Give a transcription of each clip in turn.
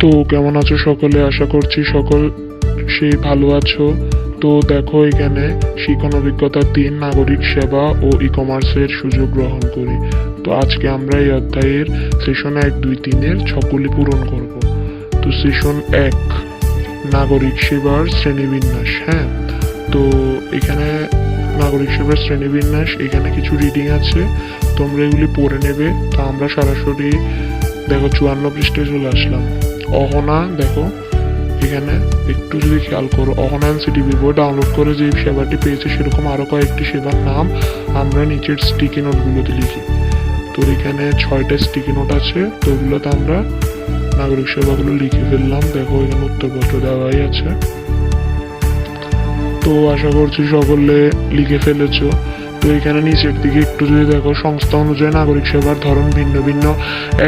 তো কেমন আছো সকলে? আশা করছি সকল সেই ভালো আছো। তো দেখো, এখানে শিখন অভিজ্ঞতা 3 নাগরিক সেবা ও ই কমার্সের সুযোগ গ্রহণ করি। তো আজকে আমরা এই অধ্যায়ের সেশন 1, 2, 3 ছকগুলি পূরণ করব। তো সেশন 1 নাগরিক সেবার শ্রেণীবিন্যাস। হ্যাঁ, তো এখানে নাগরিক সেবার শ্রেণীবিন্যাস, এখানে কিছু রিডিং আছে, তোমরা এগুলি পড়ে নেবে। তো আমরা সরাসরি দেখো 54 পৃষ্ঠায় চলে আসলাম। অহনা, দেখো এখানে একটু যদি খেয়াল করো, অহনা এনসিটিভি বই ডাউনলোড করে যে সেবাটি পেয়েছে সেরকম আরো কয়েকটি সেবার নাম আমরা নিচের স্টিকি নোটগুলোতে লিখি। তো এখানে 6টা স্টিকি নোট আছে, তো ওগুলোতে আমরা নাগরিক সেবাগুলো লিখে ফেললাম। দেখো এখানে উত্তরপত্র দেওয়াই আছে। তো আশা করছি সকলে লিখে ফেলেছো। তো এখানে নিচের দিকে একটু যদি দেখো, সংস্থা অনুযায়ী নাগরিক সেবার ধরন ভিন্ন ভিন্ন,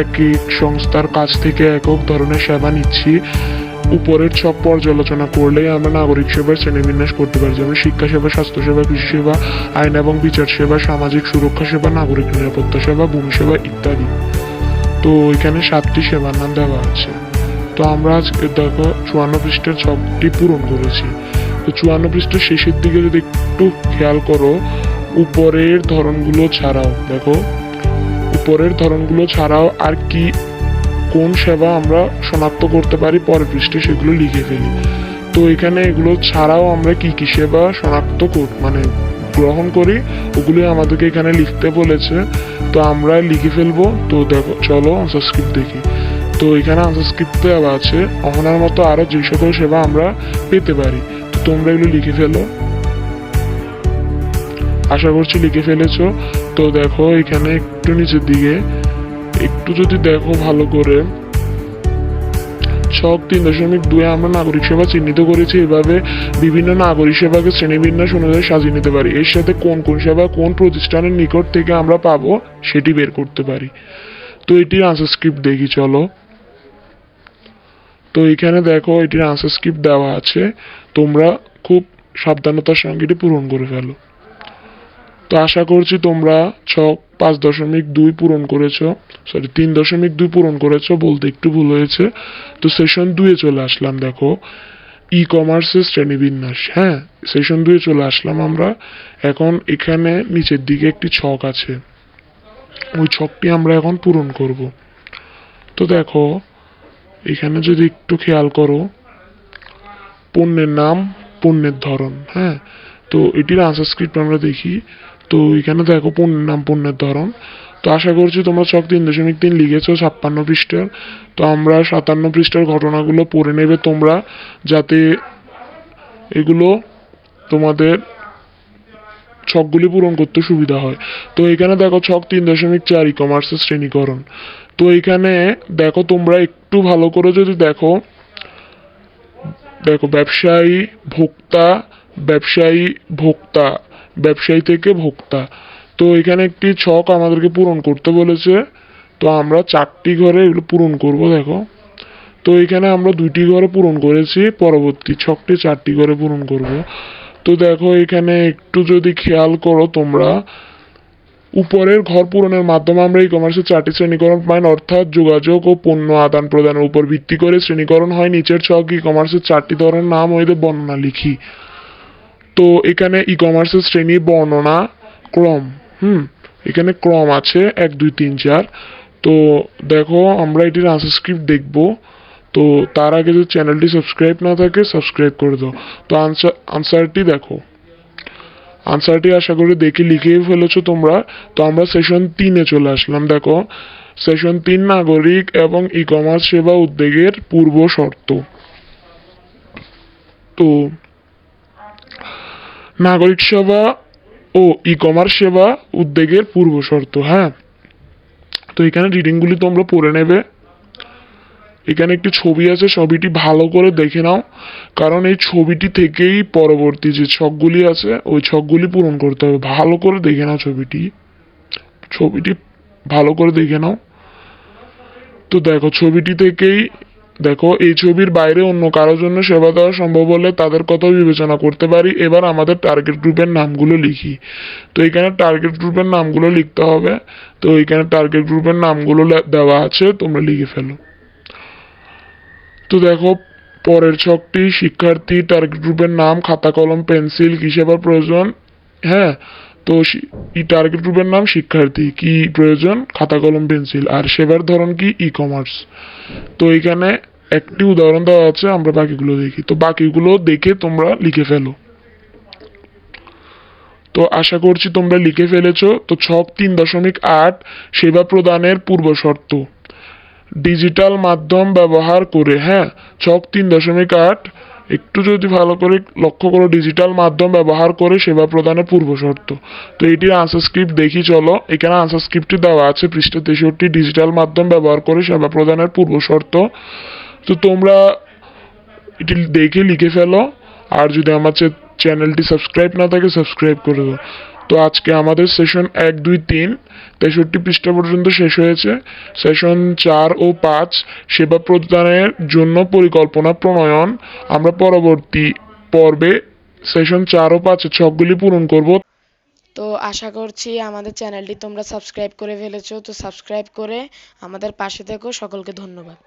এক এক সংস্থার কাছ থেকে একক ধরনের সেবা নিচ্ছি। উপরের সব পর্যালোচনা করলেই আমরা নাগরিক সেবার শ্রেণীবিন্যাস করতে পারি, যেমন শিক্ষা সেবা, স্বাস্থ্য সেবা, কৃষি সেবা, আইন এবং বিচার সেবা, সামাজিক সুরক্ষা সেবা, নাগরিক নিরাপত্তা সেবা, ভূমি সেবা ইত্যাদি। তো এখানে 7টি সেবার নাম দেওয়া আছে। তো আমরা আজকে দেখো 54 পৃষ্ঠার ছকটি পূরণ করেছি। তো 54 পৃষ্ঠার শেষের দিকে যদি একটু খেয়াল করো, উপরের ধরনগুলো ছাড়াও, দেখো উপরের ধরনগুলো ছাড়াও আর কি কোন সেবা আমরা শনাক্ত করতে পারি পরের পৃষ্ঠে সেগুলো লিখে ফেলি। তো এখানে এগুলো ছাড়াও আমরা কি কি সেবা শনাক্ত গ্রহণ করি ওগুলি আমাদেরকে এখানে লিখতে বলেছে। তো আমরা লিখে ফেলবো। তো দেখো, চলো আনসার স্ক্রিপ্ট দেখি। তো এখানে আনসার স্ক্রিপ্ট দেওয়া আছে অহনার মতো আরো যে সকল সেবা আমরা পেতে পারি। তো তোমরা এগুলো লিখে ফেলো। আশা করছি লিখে ফেলেছো। তো দেখো এখানে একটু নিচের দিকে একটু যদি দেখো ভালো করে, ছক 3.2 আমরা নাগরিক সেবা চিহ্নিত করেছি। এভাবে বিভিন্ন নাগরিক সেবাকে শ্রেণীবিন্যাস অনুযায়ী সাজিয়ে নিতে পারি। এর সাথে কোন কোন সেবা কোন প্রতিষ্ঠানের নিকট থেকে আমরা পাবো সেটি বের করতে পারি। তো এটির আনসার স্ক্রিপ্ট দেখি, চলো। তো এখানে দেখো এটির আনসার স্ক্রিপ্ট দেওয়া আছে, তোমরা খুব সাবধানতার সঙ্গে এটি পূরণ করে ফেলো। তো আশা করছি তোমরা ছক 5.2 পূরণ করেছো, 3.2 পূরণ করেছো, বলতে একটু ভুল হয়েছে। তো সেশন 2 চলে আসলাম। দেখো ই কমার্সের শ্রেণীবিন্যাস। হ্যাঁ, সেশন 2 চলে আসলাম আমরা। এখন এখানে নিচের দিকে একটি ছক আছে, ওই ছকটি আমরা এখন পূরণ করব। তো দেখো এখানে যদি একটু খেয়াল করো, পণ্যের নাম, পণ্যের ধরন। হ্যাঁ, তো এটির আনসার স্ক্রিপ্ট আমরা দেখি। তো এখানে দেখো পণ্যের নাম, পণ্যের ধরন। তো আশা করছি তোমরা ছক 3.3 লিখেছো 56 পৃষ্ঠার। তো আমরা 57 পৃষ্ঠার ঘটনাগুলো পড়ে নেবে তোমরা, যাতে এগুলো তোমাদের ছকগুলি পূরণ করতে সুবিধা হয়। তো এখানে দেখো ছক 3.4 ই কমার্সের শ্রেণীকরণ। তো এখানে দেখো তোমরা একটু ভালো করে যদি দেখো, ব্যবসায়ী, ভোক্তা, ব্যবসায়ী, ভোক্তা, ব্যবসায়ী থেকে ভোক্তা। তো এখানে একটি ছক আমাদেরকে পূরণ করতে বলেছে। তো আমরা 4টি ঘরে এগুলো পূরণ করব। দেখো, তো এখানে আমরা 2টি ঘরে পূরণ করেছি, পরবর্তী ছকটি 4টি ঘরে পূরণ করব। তো দেখো এখানে একটু যদি খেয়াল করো তোমরা, উপরের ঘর পূরণের মাধ্যমে আমরা ই কমার্সের 4টি শ্রেণীকরণ পাই, অর্থাৎ যোগাযোগ ও পণ্য আদান প্রদানের উপর ভিত্তি করে শ্রেণীকরণ হয়। নিচের ছক ই কমার্সের 4টি ধরনের নাম ও এদের বর্ণনা লিখি। তো এখানে ই কমার্সের শ্রেণী বর্ণনা ক্রম, এখানে ক্রম আছে 1, 2, 3, 4। তো দেখো আমরা এটির আনসার স্ক্রিপ্ট দেখবো। তো তার আগে যদি চ্যানেলটি সাবস্ক্রাইব না থাকে সাবস্ক্রাইব করে দাও। তো আনসারটি দেখো, আনসারটি আশা করি দেখে লিখেই ফেলেছো তোমরা। তো আমরা সেশন 3 চলে আসলাম। দেখো সেশন 3 নাগরিক এবং ই কমার্স সেবা উদ্যোগের পূর্ব শর্ত। তো নাগরিক সেবা ও ই কমার্স সেবা উদ্যোগের পূর্ব শর্ত। হ্যাঁ, তো এখানে রিডিংগুলি তোমরা পড়ে নেবে। এখানে একটি ছবি আছে, ছবিটি ভালো করে দেখে নাও, কারণ এই ছবিটি থেকেই পরবর্তী যে ছকগুলি আছে ওই ছকগুলি পূরণ করতে হবে। ভালো করে দেখে নাও ছবিটি ভালো করে দেখে নাও। তো দেখো ছবিটি থেকেই, দেখো এই ছবির বাইরে অন্য কারোর জন্য সেবা দেওয়া সম্ভব হলে তাদের কথাও বিবেচনা করতে পারি। এবার আমাদের টার্গেট গ্রুপের নামগুলো লিখি। তো এখানে টার্গেট গ্রুপের নামগুলো লিখতে হবে। তো এখানে টার্গেট গ্রুপের নামগুলো দেওয়া আছে, তোমরা লিখে ফেলো। তো দেখো পরের ছকটি শিক্ষার্থী টার্গেট গ্রুপের নাম, খাতা কলম পেন্সিল, কি সেবার প্রয়োজন। হ্যাঁ, তো এই টার্গেট গ্রুপের নাম শিক্ষার্থী, কি প্রয়োজন, খাতা কলম পেন্সিল, আর সেবার ধরন কি ই কমার্স। তো এখানে একটি উদাহরণ দেওয়া আছে, আমরা বাকিগুলো দেখি। তো বাকিগুলো দেখে তোমরা লিখে ফেলো। তো আশা করছি তোমরা লিখে ফেলেছো। তো ছক 3.8 সেবা প্রদানের পূর্বশর্ত। ডিজিটাল মাধ্যম ব্যবহার করে, হ্যাঁ, ছক 3.8 একটু যদি ভালো করে লক্ষ্য করো, ডিজিটাল মাধ্যম ব্যবহার করে সেবা প্রদানের পূর্বশর্ত। তো এটির আনসার স্ক্রিপ্ট দেখি চলো। এখানে আনসার স্ক্রিপ্টটি দেওয়া আছে পৃষ্ঠা 63, ডিজিটাল মাধ্যম ব্যবহার করে সেবা প্রদানের পূর্বশর্ত। তো তোমরা এটি দেখে লিখে ফেলো। আর যদি আমার চ্যানেলটি সাবস্ক্রাইব না থাকে সাবস্ক্রাইব করে দাও। তো আজকে আমাদের সেশন 1, 2, 3 63 পৃষ্ঠা পর্যন্ত শেষ হয়েছে। সেশন 4 ও 5 সেবা প্রদানের জন্য পরিকল্পনা প্রণয়ন। আমরা পরবর্তী পর্বে সেশন 4 ও 5 এর ছকগুলি পূরণ করব। তো আশা করছি আমাদের চ্যানেলটি তোমরা সাবস্ক্রাইব করে ফেলেছো। তো সাবস্ক্রাইব করে আমাদের পাশে থেকো। সকলকে ধন্যবাদ।